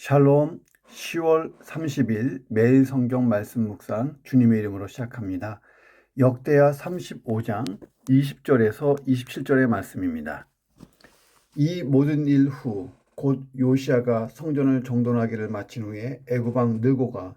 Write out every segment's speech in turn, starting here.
샬롬. 10월 30일 매일 성경 말씀 묵상 주님의 이름으로 시작합니다. 역대하 35장 20절에서 27절의 말씀입니다. 이 모든 일 후 곧 요시야가 성전을 정돈하기를 마친 후에 애굽 왕 느고가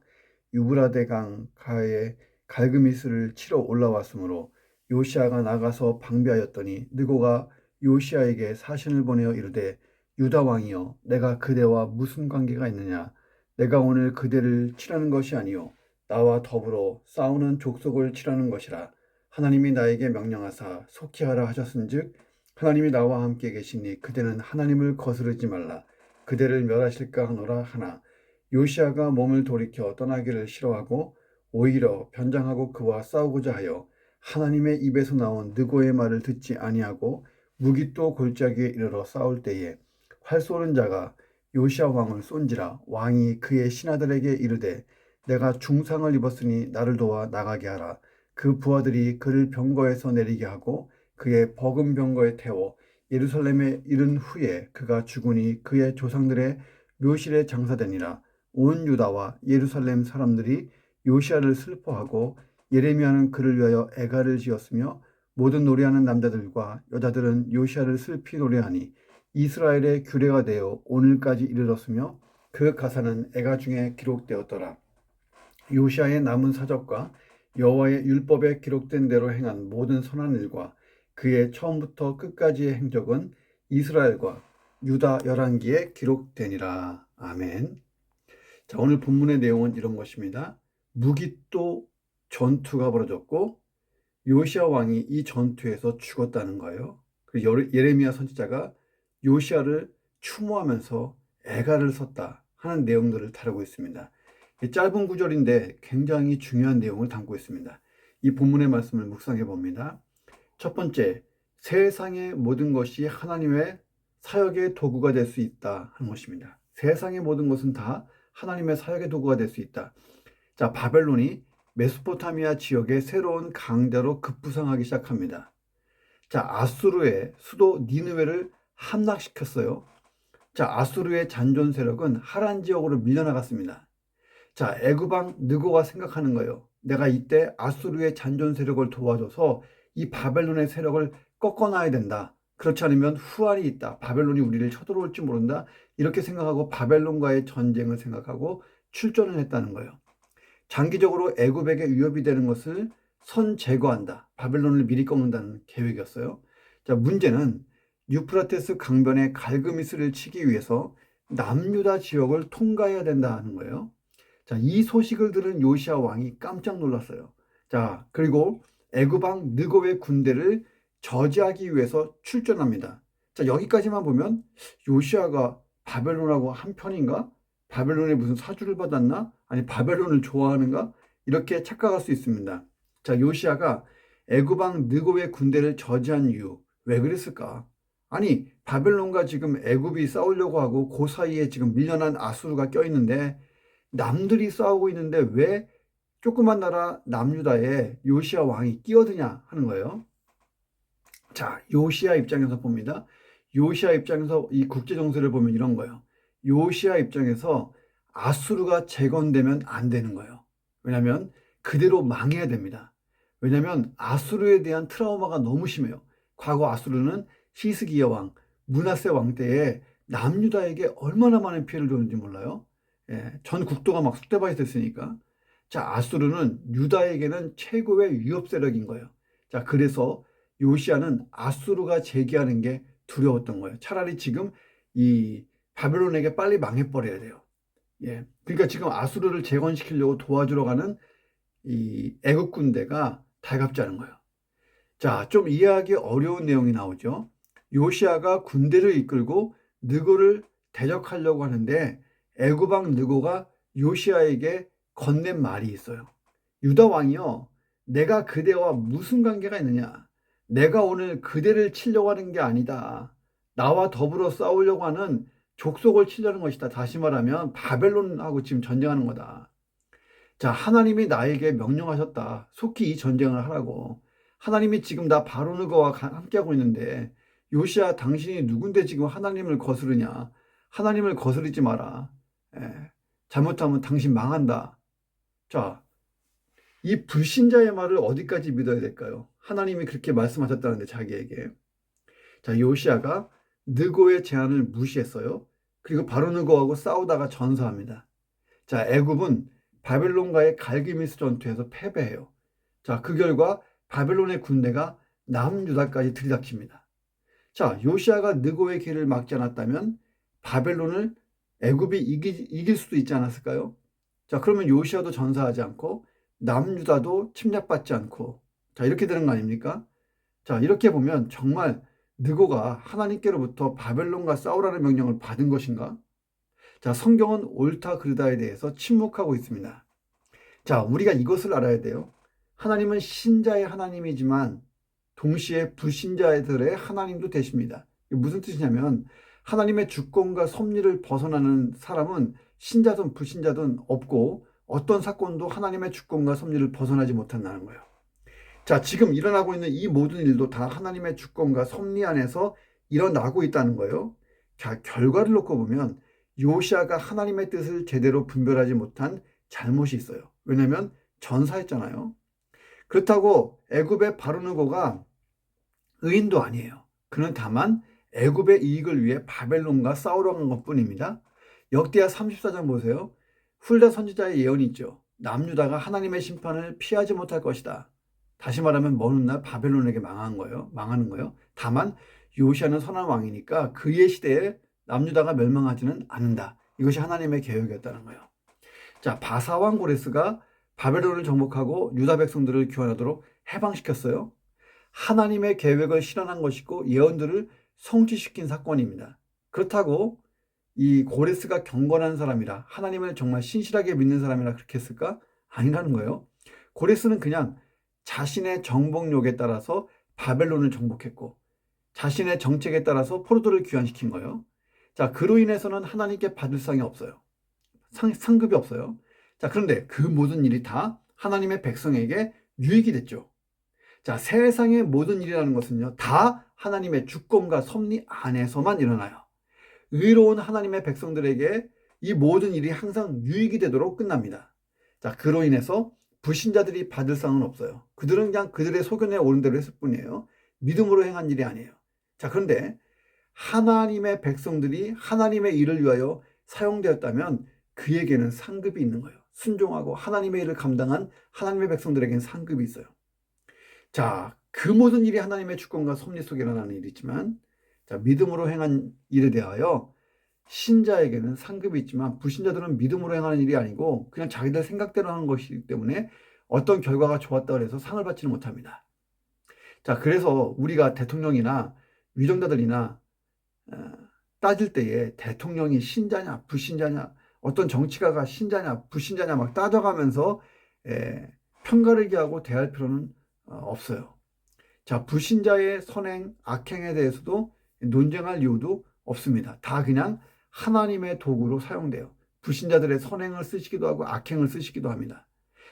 유브라데 강 가에 갈그미스를 치러 올라왔으므로 요시야가 나가서 방비하였더니 느고가 요시야에게 사신을 보내어 이르되 유다 왕이여, 내가 그대와 무슨 관계가 있느냐? 내가 오늘 그대를 치라는 것이 아니요 나와 더불어 싸우는 족속을 치라는 것이라. 하나님이 나에게 명령하사 속히 하라 하셨은즉 하나님이 나와 함께 계시니 그대는 하나님을 거스르지 말라. 그대를 멸하실까 하노라 하나 요시야가 몸을 돌이켜 떠나기를 싫어하고 오히려 변장하고 그와 싸우고자 하여 하나님의 입에서 나온 느고의 말을 듣지 아니하고 무기또 골짜기에 이르러 싸울 때에 활 쏘는 자가 요시야 왕을 쏜지라. 왕이 그의 신하들에게 이르되 내가 중상을 입었으니 나를 도와 나가게 하라. 그 부하들이 그를 병거에서 내리게 하고 그의 버금 병거에 태워 예루살렘에 이른 후에 그가 죽으니 그의 조상들의 묘실에 장사되니라. 온 유다와 예루살렘 사람들이 요시야를 슬퍼하고 예레미야는 그를 위하여 애가를 지었으며 모든 노래하는 남자들과 여자들은 요시야를 슬피 노래하니 이스라엘의 규례가 되어 오늘까지 이르렀으며 그 가사는 애가 중에 기록되었더라. 요시야의 남은 사적과 여호와의 율법에 기록된 대로 행한 모든 선한 일과 그의 처음부터 끝까지의 행적은 이스라엘과 유다 열왕기에 기록되니라. 아멘. 자, 오늘 본문의 내용은 이런 것입니다. 무기또 전투가 벌어졌고 요시야 왕이 이 전투에서 죽었다는 거예요. 예레미야 선지자가 요시야를 추모하면서 애가를 썼다 하는 내용들을 다루고 있습니다. 짧은 구절인데 굉장히 중요한 내용을 담고 있습니다. 이 본문의 말씀을 묵상해 봅니다. 첫 번째, 세상의 모든 것이 하나님의 사역의 도구가 될 수 있다 하는 것입니다. 세상의 모든 것은 다 하나님의 사역의 도구가 될 수 있다. 자, 바벨론이 메소포타미아 지역의 새로운 강자로 급부상하기 시작합니다. 자, 아수르의 수도 니느웨를 함락시켰어요. 자, 아수르의 잔존 세력은 하란 지역으로 밀려나갔습니다. 자, 애굽 왕 느고가 생각하는 거예요. 내가 이때 아수르의 잔존 세력을 도와줘서 이 바벨론의 세력을 꺾어놔야 된다. 그렇지 않으면 후환이 있다. 바벨론이 우리를 쳐들어올지 모른다. 이렇게 생각하고 바벨론과의 전쟁을 생각하고 출전을 했다는 거예요. 장기적으로 애굽에게 위협이 되는 것을 제거한다. 바벨론을 미리 꺾는다는 계획이었어요. 자, 문제는 유프라테스 강변에 갈그미스를 치기 위해서 남유다 지역을 통과해야 된다는 거예요. 자, 이 소식을 들은 요시야 왕이 깜짝 놀랐어요. 자, 그리고 애굽 왕 느고의 군대를 저지하기 위해서 출전합니다. 자, 여기까지만 보면 요시야가 바벨론하고 한 편인가? 바벨론에 무슨 사주를 받았나? 아니, 바벨론을 좋아하는가? 이렇게 착각할 수 있습니다. 자, 요시야가 애굽 왕 느고의 군대를 저지한 이유, 왜 그랬을까? 아니, 바벨론과 지금 애굽이 싸우려고 하고 그 사이에 지금 밀려난 아수르가 껴있는데 남들이 싸우고 있는데 왜 조그만 나라 남유다에 요시야 왕이 끼어드냐 하는 거예요. 자, 요시야 입장에서 봅니다. 요시야 입장에서 이 국제 정세를 보면 이런 거예요. 요시야 입장에서 아수르가 재건되면 안 되는 거예요. 왜냐하면 그대로 망해야 됩니다. 왜냐하면 아수르에 대한 트라우마가 너무 심해요. 과거 아수르는 히스기야 왕, 므낫세 왕 때에 남유다에게 얼마나 많은 피해를 줬는지 몰라요. 전 국토가 막 쑥대밭이 됐으니까. 자, 아수르는 유다에게는 최고의 위협 세력인 거예요. 자, 그래서 요시야는 아수르가 재기하는 게 두려웠던 거예요. 차라리 지금 이 바벨론에게 빨리 망해버려야 돼요. 그러니까 지금 아수르를 재건시키려고 도와주러 가는 이 애국 군대가 달갑지 않은 거예요. 자, 좀 이해하기 어려운 내용이 나오죠. 요시야가 군대를 이끌고 느고를 대적하려고 하는데 애굽 왕 느고가 요시야에게 건넨 말이 있어요. 유다 왕이여, 내가 그대와 무슨 관계가 있느냐? 내가 오늘 그대를 치려고 하는 게 아니다. 나와 더불어 싸우려고 하는 족속을 치려는 것이다. 다시 말하면 바벨론하고 지금 전쟁하는 거다. 자, 하나님이 나에게 명령하셨다. 속히 이 전쟁을 하라고. 하나님이 지금 나 바로 느고와 함께하고 있는데 요시야, 당신이 누군데 지금 하나님을 거스르냐? 하나님을 거스르지 마라. 잘못하면 당신 망한다. 자, 이 불신자의 말을 어디까지 믿어야 될까요? 하나님이 그렇게 말씀하셨다는데 자기에게. 자, 요시야가 느고의 제안을 무시했어요. 그리고 바로 느고하고 싸우다가 전사합니다. 자, 애굽은 바벨론과의 갈기미스 전투에서 패배해요. 자, 그 결과 바벨론의 군대가 남유다까지 들이닥칩니다. 자, 요시야가 느고의 길을 막지 않았다면 바벨론을 애굽이 이길 수도 있지 않았을까요? 자, 그러면 요시야도 전사하지 않고 남유다도 침략받지 않고, 자, 이렇게 되는 거 아닙니까? 자, 이렇게 보면 정말 느고가 하나님께로부터 바벨론과 싸우라는 명령을 받은 것인가? 자, 성경은 옳다 그르다에 대해서 침묵하고 있습니다. 자, 우리가 이것을 알아야 돼요. 하나님은 신자의 하나님이지만 동시에 불신자들의 하나님도 되십니다. 이게 무슨 뜻이냐면 하나님의 주권과 섭리를 벗어나는 사람은 신자든 불신자든 없고 어떤 사건도 하나님의 주권과 섭리를 벗어나지 못한다는 거예요. 자, 지금 일어나고 있는 이 모든 일도 다 하나님의 주권과 섭리 안에서 일어나고 있다는 거예요. 자, 결과를 놓고 보면 요시야가 하나님의 뜻을 제대로 분별하지 못한 잘못이 있어요. 왜냐하면 전사했잖아요. 그렇다고 애굽의 바로느고가 의인도 아니에요. 그는 다만 애굽의 이익을 위해 바벨론과 싸우러 간 것뿐입니다. 역대하 34장 보세요. 훌다 선지자의 예언이 있죠. 남유다가 하나님의 심판을 피하지 못할 것이다. 다시 말하면 먼 훗날 바벨론에게 망하는 거예요. 다만 요시야는 선한 왕이니까 그의 시대에 남유다가 멸망하지는 않는다. 이것이 하나님의 계획이었다는 거예요. 자, 바사왕 고레스가 바벨론을 정복하고 유다 백성들을 귀환하도록 해방시켰어요. 하나님의 계획을 실현한 것이고 예언들을 성취시킨 사건입니다. 그렇다고 이 고레스가 경건한 사람이라 하나님을 정말 신실하게 믿는 사람이라 그렇게 했을까? 아니라는 거예요. 고레스는 그냥 자신의 정복욕에 따라서 바벨론을 정복했고 자신의 정책에 따라서 포로들을 귀환시킨 거예요. 자, 그로 인해서는 하나님께 받을 상이 없어요. 상급이 없어요. 자, 그런데 그 모든 일이 다 하나님의 백성에게 유익이 됐죠. 자, 세상의 모든 일이라는 것은요, 다 하나님의 주권과 섭리 안에서만 일어나요. 의로운 하나님의 백성들에게 이 모든 일이 항상 유익이 되도록 끝납니다. 자, 그로 인해서 불신자들이 받을 상은 없어요. 그들은 그냥 그들의 소견에 옳은 대로 했을 뿐이에요. 믿음으로 행한 일이 아니에요. 자, 그런데 하나님의 백성들이 하나님의 일을 위하여 사용되었다면 그에게는 상급이 있는 거예요. 순종하고 하나님의 일을 감당한 하나님의 백성들에게는 상급이 있어요. 자, 그 모든 일이 하나님의 주권과 섭리 속에 일어나는 일이지만, 자, 믿음으로 행한 일에 대하여 신자에게는 상급이 있지만 불신자들은 믿음으로 행하는 일이 아니고 그냥 자기들 생각대로 하는 것이기 때문에 어떤 결과가 좋았다고 해서 상을 받지는 못합니다. 자, 그래서 우리가 대통령이나 위정자들이나 따질 때에 대통령이 신자냐 불신자냐, 어떤 정치가가 신자냐 불신자냐 막 따져가면서 편가르기 하고 대할 필요는 없어요. 자, 불신자의 선행, 악행에 대해서도 논쟁할 이유도 없습니다. 다 그냥 하나님의 도구로 사용돼요. 불신자들의 선행을 쓰시기도 하고 악행을 쓰시기도 합니다.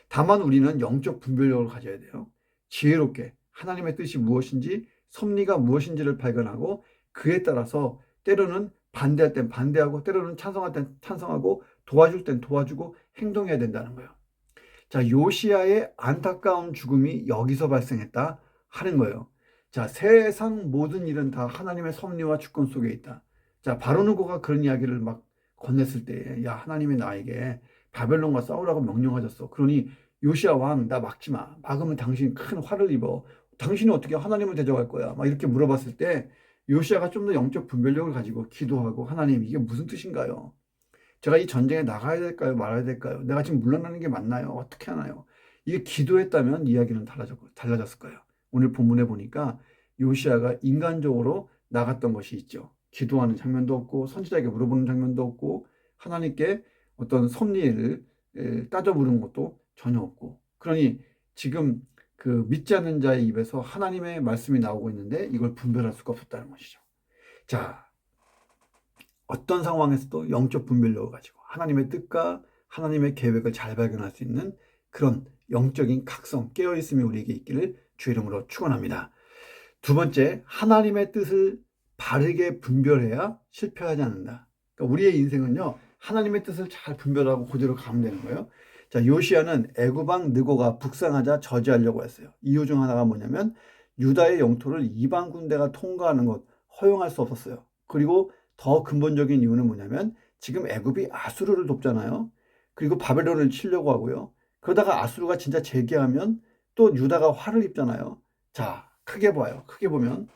다만 우리는 영적 분별력을 가져야 돼요. 지혜롭게 하나님의 뜻이 무엇인지, 섭리가 무엇인지를 발견하고 그에 따라서 때로는 반대할 땐 반대하고 때로는 찬성할 땐 찬성하고 도와줄 땐 도와주고 행동해야 된다는 거예요. 자, 요시야의 안타까운 죽음이 여기서 발생했다 하는 거예요. 자, 세상 모든 일은 다 하나님의 섭리와 주권 속에 있다. 자, 바로느고가 그런 이야기를 막 건넸을 때, 야, 하나님이 나에게 바벨론과 싸우라고 명령하셨어. 그러니 요시야 왕, 나 막지 마. 막으면 당신 큰 화를 입어. 당신이 어떻게 하나님을 대적할 거야? 막 이렇게 물어봤을 때 요시야가 좀 더 영적 분별력을 가지고 기도하고, 하나님, 이게 무슨 뜻인가요? 제가 이 전쟁에 나가야 될까요? 말아야 될까요? 내가 지금 물러나는 게 맞나요? 어떻게 하나요? 이게 기도했다면 이야기는 달라졌을 거예요. 오늘 본문에 보니까 요시야가 인간적으로 나갔던 것이 있죠. 기도하는 장면도 없고 선지자에게 물어보는 장면도 없고 하나님께 어떤 섭리를 따져 물은 것도 전혀 없고, 그러니 지금 그 믿지 않는 자의 입에서 하나님의 말씀이 나오고 있는데 이걸 분별할 수가 없었다는 것이죠. 자, 어떤 상황에서도 영적 분별력을 가지고 하나님의 뜻과 하나님의 계획을 잘 발견할 수 있는 그런 영적인 각성, 깨어있음이 우리에게 있기를 주 이름으로 축원합니다. 두 번째, 하나님의 뜻을 바르게 분별해야 실패하지 않는다. 그러니까 우리의 인생은요, 하나님의 뜻을 잘 분별하고 그대로 가면 되는 거예요. 자, 요시야는 애굽 왕 느고가 북상하자 저지하려고 했어요. 이유 중 하나가 뭐냐면 유다의 영토를 이방 군대가 통과하는 것 허용할 수 없었어요. 그리고 더 근본적인 이유는 뭐냐면 지금 애굽이 아수르를 돕잖아요. 그리고 바벨론을 치려고 하고요. 그러다가 아수르가 진짜 재기하면 또 유다가 화를 입잖아요. 자, 크게 봐요. 크게 보면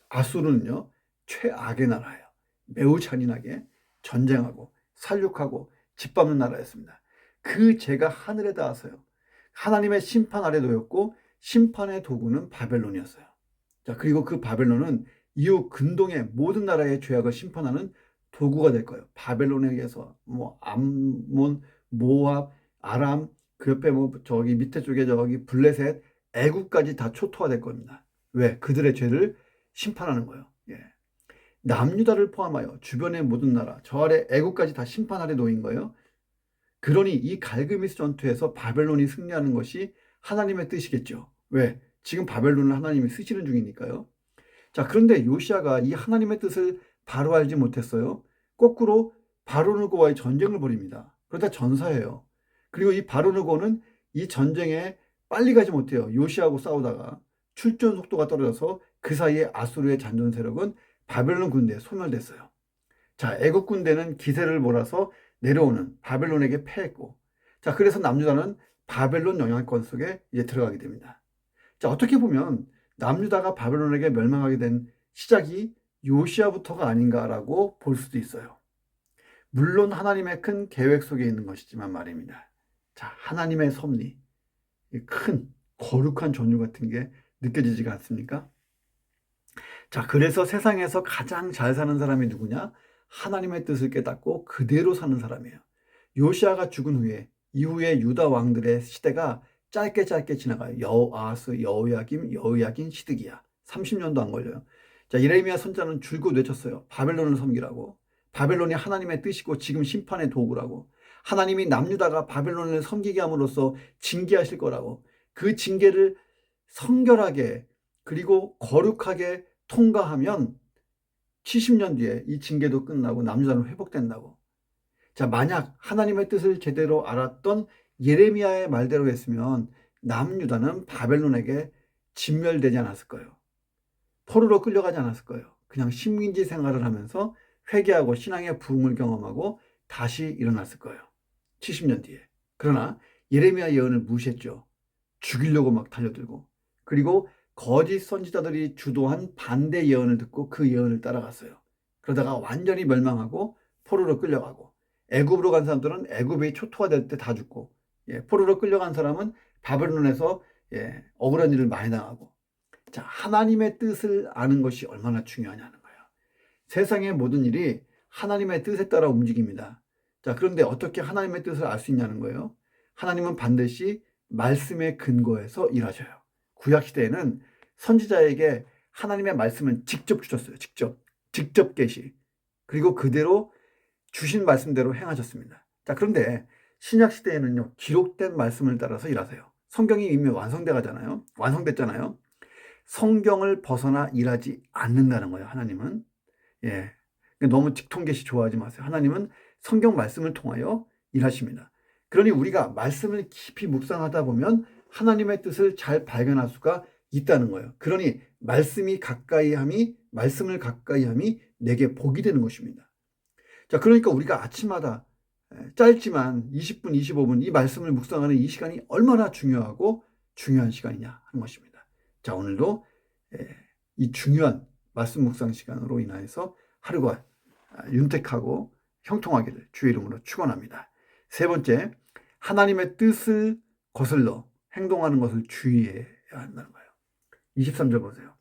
아수르는요, 최악의 나라예요. 매우 잔인하게 전쟁하고 살육하고 짓밟는 나라였습니다. 그 죄가 하늘에 닿았어요. 하나님의 심판 아래 놓였고 심판의 도구는 바벨론이었어요. 자, 그리고 그 바벨론은 이후 근동의 모든 나라의 죄악을 심판하는 도구가 될 거예요. 바벨론에 의해서 암몬, 모압, 아람, 그 옆에 저기 밑에 쪽에 저기 블레셋, 애국까지 다 초토화될 겁니다. 왜? 그들의 죄를 심판하는 거예요. 예. 남유다를 포함하여 주변의 모든 나라, 저 아래 애국까지 다 심판 아래 놓인 거예요. 그러니 이 갈그미스 전투에서 바벨론이 승리하는 것이 하나님의 뜻이겠죠. 왜? 지금 바벨론을 하나님이 쓰시는 중이니까요. 자, 그런데 요시야가 이 하나님의 뜻을 바로 알지 못했어요. 거꾸로 바로누고와의 전쟁을 벌입니다. 그러다 전사해요. 그리고 이 바로누고는 이 전쟁에 빨리 가지 못해요. 요시야하고 싸우다가 출전 속도가 떨어져서 그 사이에 아수르의 잔존 세력은 바벨론 군대에 소멸됐어요. 자, 애국 군대는 기세를 몰아서 내려오는 바벨론에게 패했고, 자, 그래서 남유다는 바벨론 영향권 속에 이제 들어가게 됩니다. 자, 어떻게 보면 남유다가 바벨론에게 멸망하게 된 시작이 요시야부터가 아닌가라고 볼 수도 있어요. 물론 하나님의 큰 계획 속에 있는 것이지만 말입니다. 자, 하나님의 섭리, 큰 거룩한 전율 같은 게 느껴지지가 않습니까? 자, 그래서 세상에서 가장 잘 사는 사람이 누구냐? 하나님의 뜻을 깨닫고 그대로 사는 사람이에요. 요시야가 죽은 후에 이후에 유다 왕들의 시대가 짧게 지나가요. 여호아스, 여호야김, 여호야긴, 시드기야. 30년도 안 걸려요. 자, 예레미야 선자는 줄곧 외쳤어요. 바벨론을 섬기라고. 바벨론이 하나님의 뜻이고 지금 심판의 도구라고. 하나님이 남유다가 바벨론을 섬기게 함으로써 징계하실 거라고. 그 징계를 성결하게 그리고 거룩하게 통과하면 70년 뒤에 이 징계도 끝나고 남유다는 회복된다고. 자, 만약 하나님의 뜻을 제대로 알았던 예레미야의 말대로 했으면 남유다는 바벨론에게 진멸되지 않았을 거예요. 포로로 끌려가지 않았을 거예요. 그냥 식민지 생활을 하면서 회개하고 신앙의 부흥을 경험하고 다시 일어났을 거예요. 70년 뒤에. 그러나 예레미야 예언을 무시했죠. 죽이려고 막 달려들고. 그리고 거짓 선지자들이 주도한 반대 예언을 듣고 그 예언을 따라갔어요. 그러다가 완전히 멸망하고 포로로 끌려가고, 애굽으로 간 사람들은 애굽이 초토화될 때 다 죽고, 포로로 끌려간 사람은 바벨론에서 억울한 일을 많이 당하고. 자, 하나님의 뜻을 아는 것이 얼마나 중요하냐는 거예요. 세상의 모든 일이 하나님의 뜻에 따라 움직입니다. 자, 그런데 어떻게 하나님의 뜻을 알 수 있냐는 거예요. 하나님은 반드시 말씀의 근거에서 일하셔요. 구약시대에는 선지자에게 하나님의 말씀을 직접 주셨어요. 직접 계시. 그리고 그대로 주신 말씀대로 행하셨습니다. 자, 그런데 신약시대에는요, 기록된 말씀을 따라서 일하세요. 성경이 이미 완성됐잖아요. 성경을 벗어나 일하지 않는다는 거예요, 하나님은. 너무 직통계시 좋아하지 마세요. 하나님은 성경 말씀을 통하여 일하십니다. 그러니 우리가 말씀을 깊이 묵상하다 보면 하나님의 뜻을 잘 발견할 수가 있다는 거예요. 그러니 말씀을 가까이 함이 내게 복이 되는 것입니다. 자, 그러니까 우리가 아침마다 짧지만 20분, 25분 이 말씀을 묵상하는 이 시간이 얼마나 중요하고 중요한 시간이냐 하는 것입니다. 자, 오늘도 이 중요한 말씀 묵상 시간으로 인하여서 하루가 윤택하고 형통하기를 주의 이름으로 축원합니다. 세 번째, 하나님의 뜻을 거슬러 행동하는 것을 주의해야 한다는 거예요. 23절 보세요.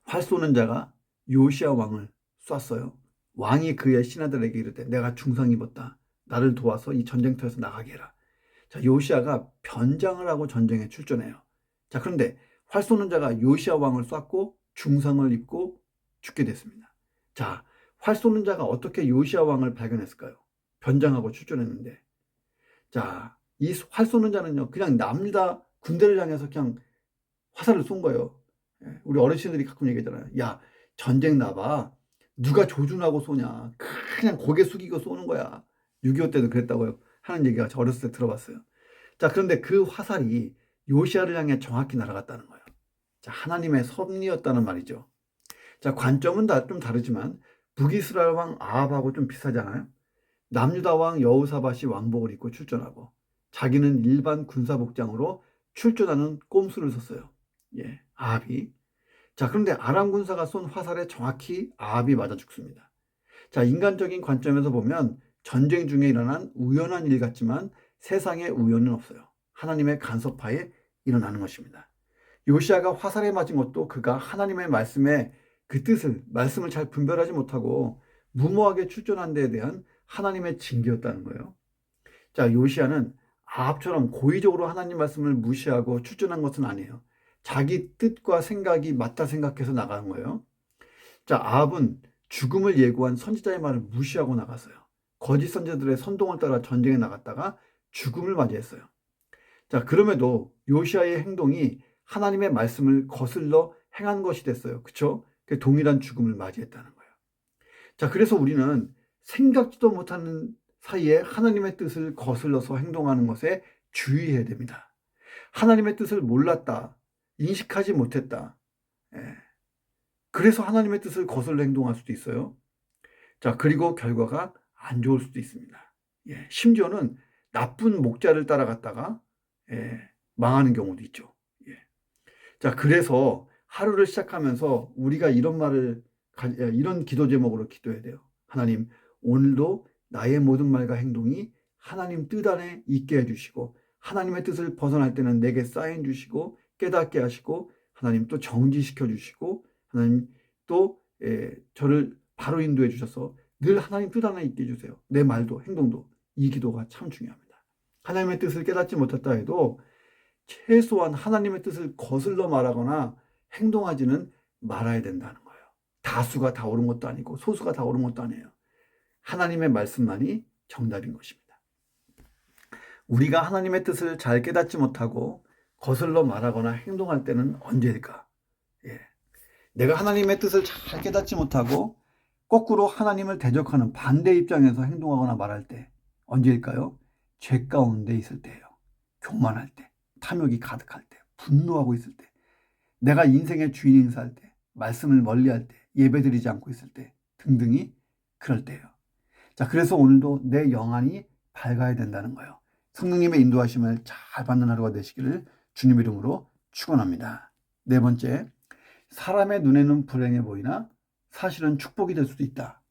활 쏘는 자가 요시야 왕을 쐈어요. 왕이 그의 신하들에게 이르되 내가 중상 입었다. 나를 도와서 이 전쟁터에서 나가게 해라. 자, 요시야가 변장을 하고 전쟁에 출전해요. 자, 그런데 활 쏘는 자가 요시야 왕을 쐈고 중상을 입고 죽게 됐습니다. 자, 활 쏘는 자가 어떻게 요시야 왕을 발견했을까요? 변장하고 출전했는데. 자, 이 활 쏘는 자는요, 그냥 남유다 군대를 향해서 그냥 화살을 쏜 거예요. 우리 어르신들이 가끔 얘기하잖아요. 야, 전쟁 나봐. 누가 조준하고 쏘냐. 그냥 고개 숙이고 쏘는 거야. 6.25 때도 그랬다고요. 하는 얘기가 저 어렸을 때 들어봤어요. 자, 그런데 그 화살이 요시야를 향해 정확히 날아갔다는 거예요. 자, 하나님의 섭리였다는 말이죠. 자, 관점은 좀 다르지만 북이스라엘 왕 아합하고 좀 비슷하잖아요. 남유다 왕 여호사밧이 왕복을 입고 출전하고 자기는 일반 군사 복장으로 출전하는 꼼수를 썼어요. 예, 아합이. 자, 그런데 아람 군사가 쏜 화살에 정확히 아합이 맞아 죽습니다. 자, 인간적인 관점에서 보면 전쟁 중에 일어난 우연한 일 같지만 세상에 우연은 없어요. 하나님의 간섭하에 일어나는 것입니다. 요시야가 화살에 맞은 것도 그가 하나님의 말씀에 그 뜻을, 말씀을 잘 분별하지 못하고 무모하게 출전한 데에 대한 하나님의 징계였다는 거예요. 자, 요시야는 아합처럼 고의적으로 하나님 말씀을 무시하고 출전한 것은 아니에요. 자기 뜻과 생각이 맞다 생각해서 나간 거예요. 자, 아합은 죽음을 예고한 선지자의 말을 무시하고 나갔어요. 거짓 선지자들의 선동을 따라 전쟁에 나갔다가 죽음을 맞이했어요. 자, 그럼에도 요시야의 행동이 하나님의 말씀을 거슬러 행한 것이 됐어요. 그렇죠? 동일한 죽음을 맞이했다는 거예요. 자, 그래서 우리는 생각지도 못하는 사이에 하나님의 뜻을 거슬러서 행동하는 것에 주의해야 됩니다. 하나님의 뜻을 몰랐다, 인식하지 못했다. 예. 그래서 하나님의 뜻을 거슬러 행동할 수도 있어요. 자, 그리고 결과가 안 좋을 수도 있습니다. 예. 심지어는 나쁜 목자를 따라갔다가 망하는 경우도 있죠. 예. 자, 그래서 하루를 시작하면서 우리가 이런 기도 제목으로 기도해야 돼요. 하나님, 오늘도 나의 모든 말과 행동이 하나님 뜻 안에 있게 해주시고 하나님의 뜻을 벗어날 때는 내게 사인 주시고 깨닫게 하시고 하나님 또 정지시켜 주시고 하나님 또 저를 바로 인도해 주셔서 늘 하나님 뜻 안에 있게 해주세요. 내 말도 행동도. 이 기도가 참 중요합니다. 하나님의 뜻을 깨닫지 못했다 해도 최소한 하나님의 뜻을 거슬러 말하거나 행동하지는 말아야 된다는 거예요. 다수가 다 옳은 것도 아니고 소수가 다 옳은 것도 아니에요. 하나님의 말씀만이 정답인 것입니다. 우리가 하나님의 뜻을 잘 깨닫지 못하고 거슬러 말하거나 행동할 때는 언제일까? 예. 내가 하나님의 뜻을 잘 깨닫지 못하고 거꾸로 하나님을 대적하는 반대 입장에서 행동하거나 말할 때 언제일까요? 죄 가운데 있을 때예요. 교만할 때, 탐욕이 가득할 때, 분노하고 있을 때, 내가 인생의 주인 행사할 때, 말씀을 멀리할 때, 예배드리지 않고 있을 때 등등이 그럴 때예요. 자, 그래서 오늘도 내 영안이 밝아야 된다는 거예요. 성령님의 인도하심을 잘 받는 하루가 되시기를 주님 이름으로 축원합니다. 네 번째, 사람의 눈에는 불행해 보이나 사실은 축복이 될 수도 있다.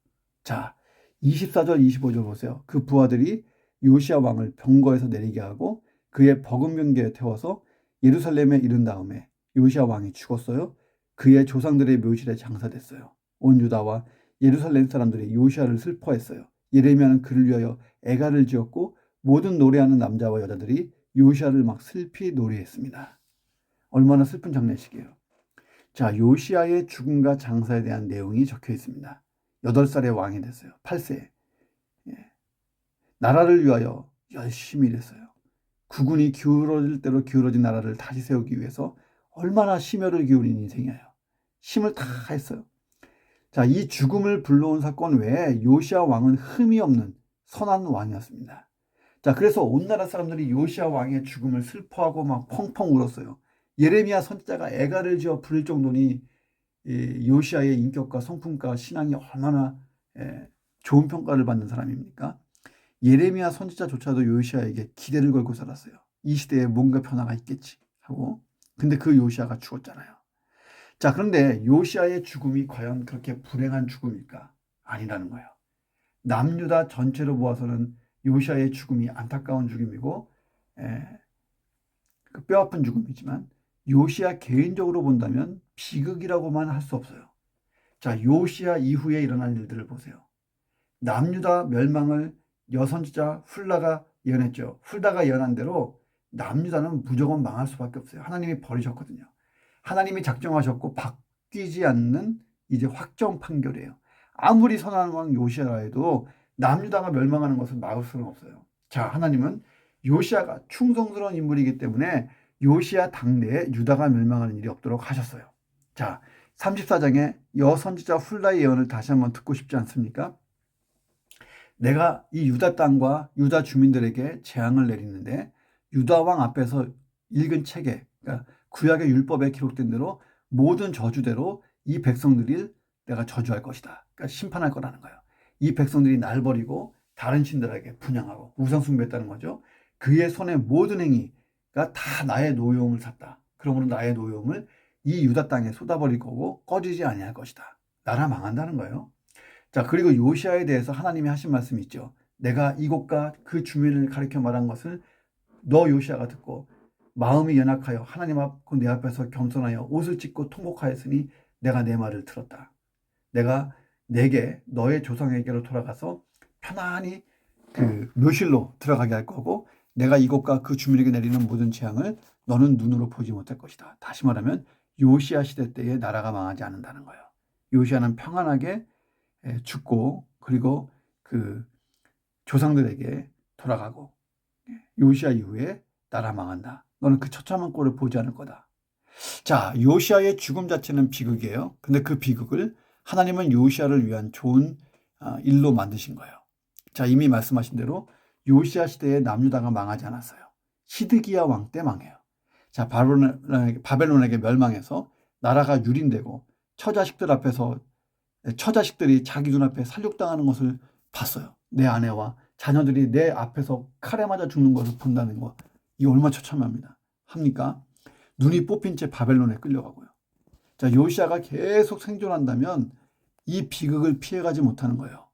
자, 24절 25절 보세요. 그 부하들이 요시야 왕을 병거에서 내리게 하고 그의 버금병기에 태워서 예루살렘에 이른 다음에 요시야 왕이 죽었어요. 그의 조상들의 묘실에 장사됐어요. 온 유다와 예루살렘 사람들이 요시야를 슬퍼했어요. 예레미야는 그를 위하여 애가를 지었고 모든 노래하는 남자와 여자들이 요시야를 막 슬피 노래했습니다. 얼마나 슬픈 장례식이에요. 자, 요시야의 죽음과 장사에 대한 내용이 적혀 있습니다. 8살에 왕이 됐어요. 8세에. 예. 나라를 위하여 열심히 일했어요. 국군이 기울어질 대로 기울어진 나라를 다시 세우기 위해서 얼마나 심혈을 기울인 인생이에요. 힘을 다 했어요. 자, 이 죽음을 불러온 사건 외에 요시야 왕은 흠이 없는 선한 왕이었습니다. 자, 그래서 온 나라 사람들이 요시야 왕의 죽음을 슬퍼하고 막 펑펑 울었어요. 예레미야 선지자가 애가를 지어 부를 정도니 요시야의 인격과 성품과 신앙이 얼마나 좋은 평가를 받는 사람입니까? 예레미야 선지자조차도 요시야에게 기대를 걸고 살았어요. 이 시대에 뭔가 변화가 있겠지 하고. 근데 그 요시야가 죽었잖아요. 자, 그런데 요시야의 죽음이 과연 그렇게 불행한 죽음일까? 아니라는 거예요. 남유다 전체로 보아서는 요시야의 죽음이 안타까운 죽음이고 그 뼈아픈 죽음이지만 요시야 개인적으로 본다면 비극이라고만 할 수 없어요. 자, 요시야 이후에 일어난 일들을 보세요. 남유다 멸망을 여선지자 훌라가 예언했죠. 훌다가 예언한 대로 남유다는 무조건 망할 수밖에 없어요. 하나님이 버리셨거든요. 하나님이 작정하셨고 바뀌지 않는 이제 확정 판결이에요. 아무리 선한 왕 요시야라 해도 남유다가 멸망하는 것을 막을 수는 없어요. 자, 하나님은 요시야가 충성스러운 인물이기 때문에 요시야 당대에 유다가 멸망하는 일이 없도록 하셨어요. 자, 34장의 여선지자 훌라의 예언을 다시 한번 듣고 싶지 않습니까? 내가 이 유다 땅과 유다 주민들에게 재앙을 내리는데 유다 왕 앞에서 읽은 책에, 그러니까 구약의 율법에 기록된 대로 모든 저주대로 이 백성들을 내가 저주할 것이다. 그러니까 심판할 거라는 거예요. 이 백성들이 날 버리고 다른 신들에게 분향하고 우상 숭배했다는 거죠. 그의 손의 모든 행위가 다 나의 노여움을 샀다. 그러므로 나의 노여움을 이 유다 땅에 쏟아버릴 거고 꺼지지 아니할 것이다. 나라 망한다는 거예요. 자, 그리고 요시아에 대해서 하나님이 하신 말씀이 있죠. 내가 이곳과 그 주민을 가리켜 말한 것을 너 요시아가 듣고 마음이 연약하여 하나님 앞 내 앞에서 겸손하여 옷을 찢고 통곡하였으니 내가 내 말을 들었다. 내가 내게 너의 조상에게로 돌아가서 편안히 그 묘실로 들어가게 할 거고 내가 이곳과 그 주민에게 내리는 모든 재앙을 너는 눈으로 보지 못할 것이다. 다시 말하면 요시아 시대 때에 나라가 망하지 않는다는 거예요. 요시아는 평안하게 죽고 그리고 그 조상들에게 돌아가고 요시아 이후에 나라 망한다. 너는 그 처참한 꼴을 보지 않을 거다. 자, 요시아의 죽음 자체는 비극이에요. 근데 그 비극을 하나님은 요시아를 위한 좋은 일로 만드신 거예요. 자, 이미 말씀하신 대로 요시아 시대에 남유다가 망하지 않았어요. 시드기야 왕 때 망해요. 자, 바벨론에게 멸망해서 나라가 유린되고 처자식들이 자기 눈앞에 살육당하는 것을 봤어요. 내 아내와 자녀들이 내 앞에서 칼에 맞아 죽는 것을 본다는 거. 이게 얼마나 처참합니다. 합니까? 눈이 뽑힌 채 바벨론에 끌려가고요. 자, 요시아가 계속 생존한다면 이 비극을 피해가지 못하는 거예요.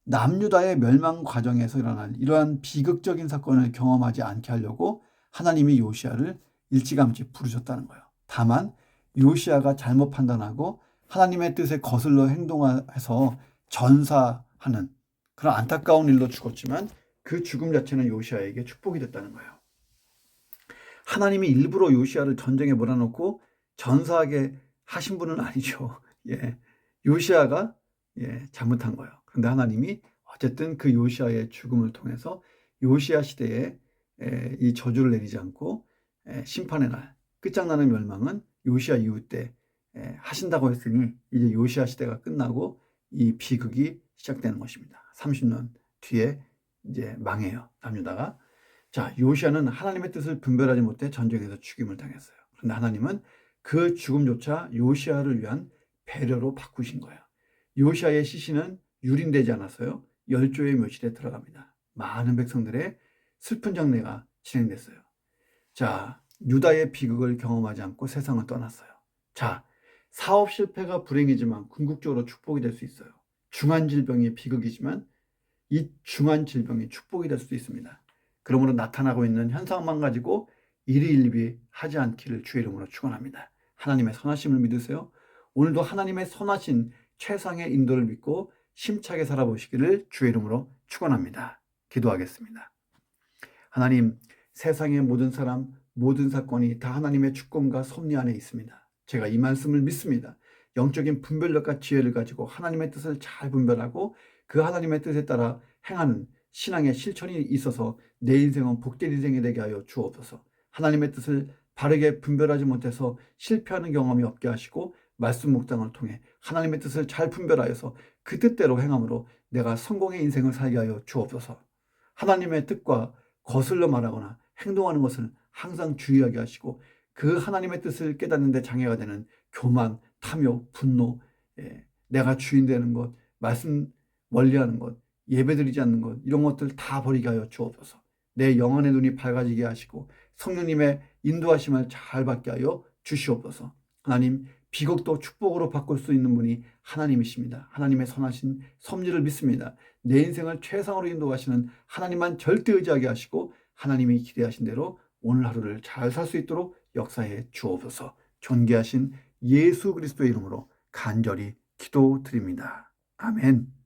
남유다의 멸망 과정에서 일어날 이러한 비극적인 사건을 경험하지 않게 하려고 하나님이 요시아를 일찌감치 부르셨다는 거예요. 다만 요시아가 잘못 판단하고 하나님의 뜻에 거슬러 행동해서 전사하는 그런 안타까운 일로 죽었지만 그 죽음 자체는 요시아에게 축복이 됐다는 거예요. 하나님이 일부러 요시아를 전쟁에 몰아넣고 전사하게 하신 분은 아니죠. 예, 요시아가 잘못한 거예요. 그런데 하나님이 어쨌든 그 요시아의 죽음을 통해서 요시아 시대에 이 저주를 내리지 않고 심판의 날, 끝장나는 멸망은 요시아 이후 때 하신다고 했으니 이제 요시아 시대가 끝나고 이 비극이 시작되는 것입니다. 30년 뒤에 이제 망해요. 남유다가. 자, 요시아는 하나님의 뜻을 분별하지 못해 전쟁에서 죽임을 당했어요. 그런데 하나님은 그 죽음조차 요시아를 위한 배려로 바꾸신 거예요. 요시아의 시신은 유린되지 않았어요. 열조의 묘실에 들어갑니다. 많은 백성들의 슬픈 장례가 진행됐어요. 자, 유다의 비극을 경험하지 않고 세상을 떠났어요. 자, 사업 실패가 불행이지만 궁극적으로 축복이 될 수 있어요. 중한 질병이 비극이지만 이 중한 질병이 축복이 될 수도 있습니다. 그러므로 나타나고 있는 현상만 가지고 일희일비 하지 않기를 주의 이름으로 축원합니다. 하나님의 선하심을 믿으세요. 오늘도 하나님의 선하신 최상의 인도를 믿고 심차게 살아보시기를 주의 이름으로 축원합니다. 기도하겠습니다. 하나님, 세상의 모든 사람, 모든 사건이 다 하나님의 주권과 섭리 안에 있습니다. 제가 이 말씀을 믿습니다. 영적인 분별력과 지혜를 가지고 하나님의 뜻을 잘 분별하고 그 하나님의 뜻에 따라 행하는 신앙의 실천이 있어서 내 인생은 복된 인생이 되게 하여 주옵소서. 하나님의 뜻을 바르게 분별하지 못해서 실패하는 경험이 없게 하시고 말씀 묵상을 통해 하나님의 뜻을 잘 분별하여서 그 뜻대로 행함으로 내가 성공의 인생을 살게 하여 주옵소서. 하나님의 뜻과 거슬러 말하거나 행동하는 것을 항상 주의하게 하시고 그 하나님의 뜻을 깨닫는 데 장애가 되는 교만, 탐욕, 분노, 내가 주인 되는 것, 말씀 멀리하는 것, 예배드리지 않는 것, 이런 것들 다 버리게 하여 주옵소서. 내 영혼의 눈이 밝아지게 하시고 성령님의 인도하심을 잘 받게 하여 주시옵소서. 하나님, 비극도 축복으로 바꿀 수 있는 분이 하나님이십니다. 하나님의 선하신 섭리를 믿습니다. 내 인생을 최상으로 인도하시는 하나님만 절대 의지하게 하시고 하나님이 기대하신 대로 오늘 하루를 잘 살 수 있도록 역사해 주옵소서. 존귀하신 예수 그리스도의 이름으로 간절히 기도드립니다. 아멘.